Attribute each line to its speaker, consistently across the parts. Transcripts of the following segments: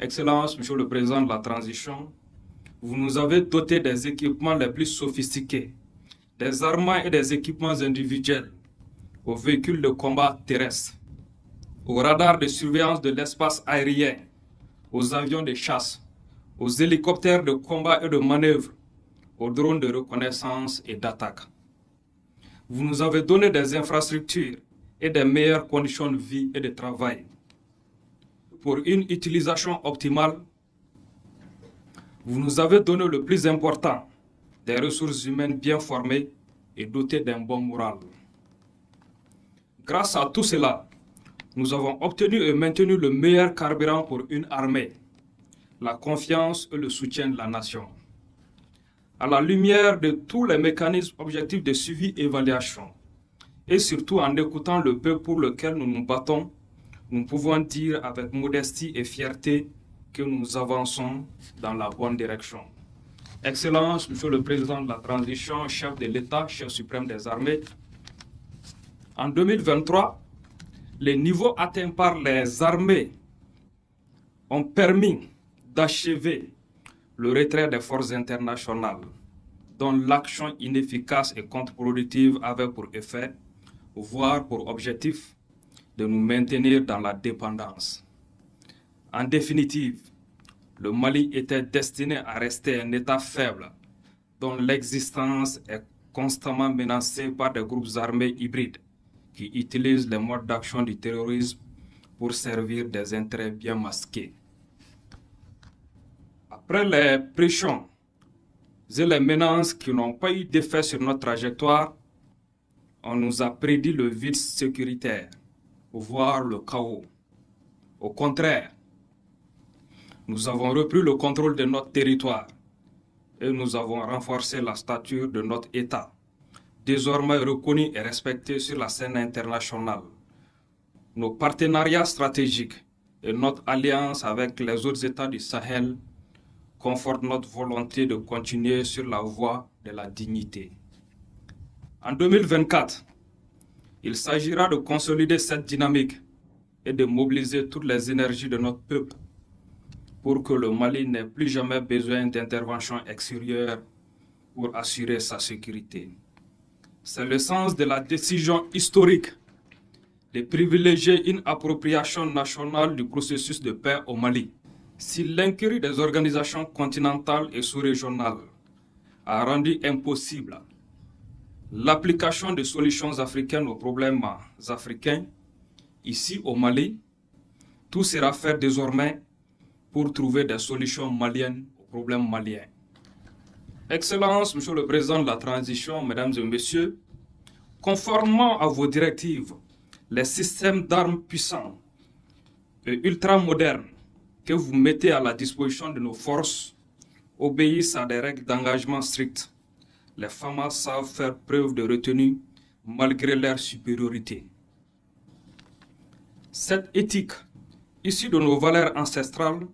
Speaker 1: Excellence, Monsieur le Président de la Transition, vous nous avez doté des équipements les plus sophistiqués, des armements et des équipements individuels, aux véhicules de combat terrestres, aux radars de surveillance de l'espace aérien, aux avions de chasse, aux hélicoptères de combat et de manœuvre, aux drones de reconnaissance et d'attaque. Vous nous avez donné des infrastructures et des meilleures conditions de vie et de travail. Pour une utilisation optimale, vous nous avez donné le plus important, des ressources humaines bien formées et dotées d'un bon moral. Grâce à tout cela, nous avons obtenu et maintenu le meilleur carburant pour une armée, la confiance et le soutien de la nation. À la lumière de tous les mécanismes objectifs de suivi et évaluation, et surtout en écoutant le peuple pour lequel nous nous battons, nous pouvons dire avec modestie et fierté que nous avançons dans la bonne direction. Excellence, Monsieur le Président de la Transition, chef de l'État, chef suprême des armées, en 2023, les niveaux atteints par les armées ont permis d'achever le retrait des forces internationales, dont l'action inefficace et contre-productive avait pour effet, voire pour objectif, de nous maintenir dans la dépendance. En définitive, le Mali était destiné à rester un État faible, dont l'existence est constamment menacée par des groupes armés hybrides qui utilisent les modes d'action du terrorisme pour servir des intérêts bien masqués. Après les pressions et les menaces qui n'ont pas eu d'effet sur notre trajectoire, on nous a prédit le vide sécuritaire, voire le chaos. Au contraire, nous avons repris le contrôle de notre territoire et nous avons renforcé la stature de notre État, désormais reconnu et respecté sur la scène internationale. Nos partenariats stratégiques et notre alliance avec les autres États du Sahel confortent notre volonté de continuer sur la voie de la dignité. En 2024, il s'agira de consolider cette dynamique et de mobiliser toutes les énergies de notre peuple pour que le Mali n'ait plus jamais besoin d'intervention extérieure pour assurer sa sécurité. C'est le sens de la décision historique de privilégier une appropriation nationale du processus de paix au Mali. Si l'incurie des organisations continentales et sous-régionales a rendu impossible l'application de solutions africaines aux problèmes africains, ici au Mali, tout sera fait désormais pour trouver des solutions maliennes aux problèmes maliens. Excellence, Monsieur le Président de la Transition, Mesdames et Messieurs, conformément à vos directives, les systèmes d'armes puissants et ultramodernes que vous mettez à la disposition de nos forces obéissent à des règles d'engagement strictes. Les FAMAS savent faire preuve de retenue malgré leur supériorité. Cette éthique, issue de nos valeurs ancestrales,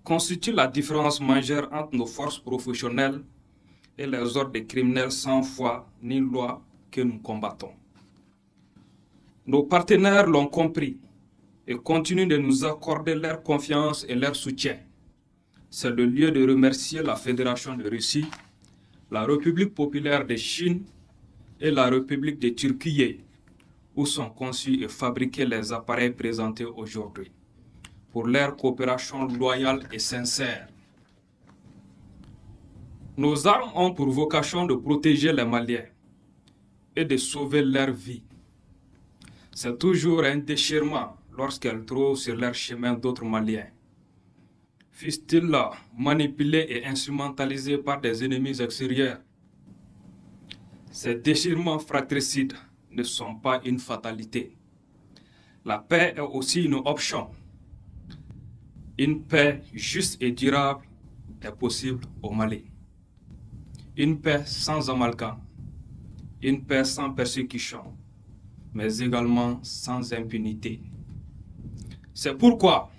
Speaker 1: constitue la différence majeure entre nos forces professionnelles et les ordres des criminels sans foi ni loi que nous combattons. Nos partenaires l'ont compris et continuent de nous accorder leur confiance et leur soutien. C'est le lieu de remercier la Fédération de Russie, la République populaire de Chine et la République de Turquie, où sont conçus et fabriqués les appareils présentés aujourd'hui, pour leur coopération loyale et sincère. Nos armes ont pour vocation de protéger les Maliens et de sauver leur vie. C'est toujours un déchirement lorsqu'elles trouvent sur leur chemin d'autres Maliens, fussent-ils manipulés et instrumentalisés par des ennemis extérieurs. Ces déchirements fratricides ne sont pas une fatalité. La paix est aussi une option. Une paix juste et durable est possible au Mali. Une paix sans amalgame, une paix sans persécution, mais également sans impunité. C'est pourquoi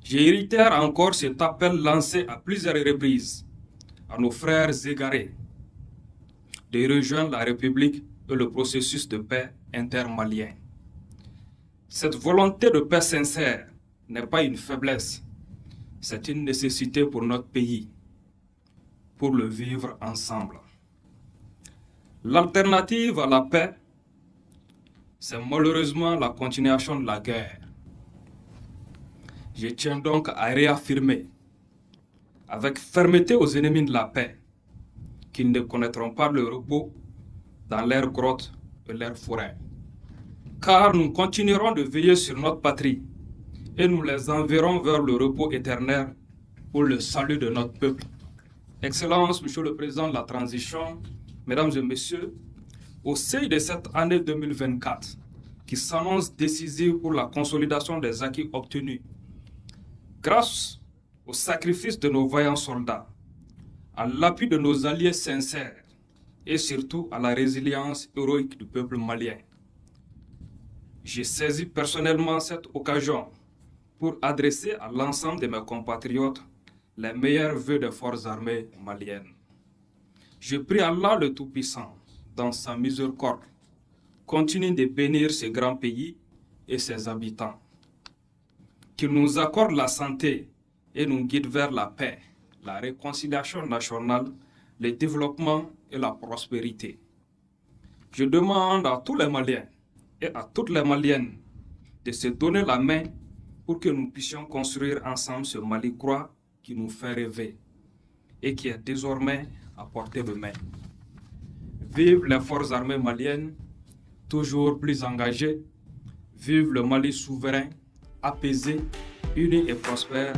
Speaker 1: je réitère encore cet appel lancé à plusieurs reprises à nos frères égarés de rejoindre la République et le processus de paix intermalien. Cette volonté de paix sincère n'est pas une faiblesse, C'est une nécessité pour notre pays, pour le vivre ensemble. L'alternative à la paix, c'est malheureusement la continuation de la guerre. Je tiens donc à réaffirmer avec fermeté aux ennemis de la paix qu'ils ne connaîtront pas le repos dans leurs grottes et leurs forêts. Car nous continuerons de veiller sur notre patrie et nous les enverrons vers le repos éternel pour le salut de notre peuple. Excellences, Monsieur le Président de la Transition, Mesdames et Messieurs, au sein de cette année 2024, qui s'annonce décisive pour la consolidation des acquis obtenus, grâce au sacrifice de nos vaillants soldats, à l'appui de nos alliés sincères et surtout à la résilience héroïque du peuple malien, j'ai saisi personnellement cette occasion pour adresser à l'ensemble de mes compatriotes les meilleurs vœux des forces armées maliennes. Je prie Allah le Tout-Puissant, dans sa miséricorde, continue de bénir ce grand pays et ses habitants, qu'il nous accorde la santé et nous guide vers la paix, la réconciliation nationale, le développement et la prospérité. Je demande à tous les Maliens et à toutes les Maliennes de se donner la main pour que nous puissions construire ensemble ce Mali croix qui nous fait rêver et qui est désormais à portée de main. Vive les forces armées maliennes, toujours plus engagées. Vive le Mali souverain, apaisé, uni et prospère.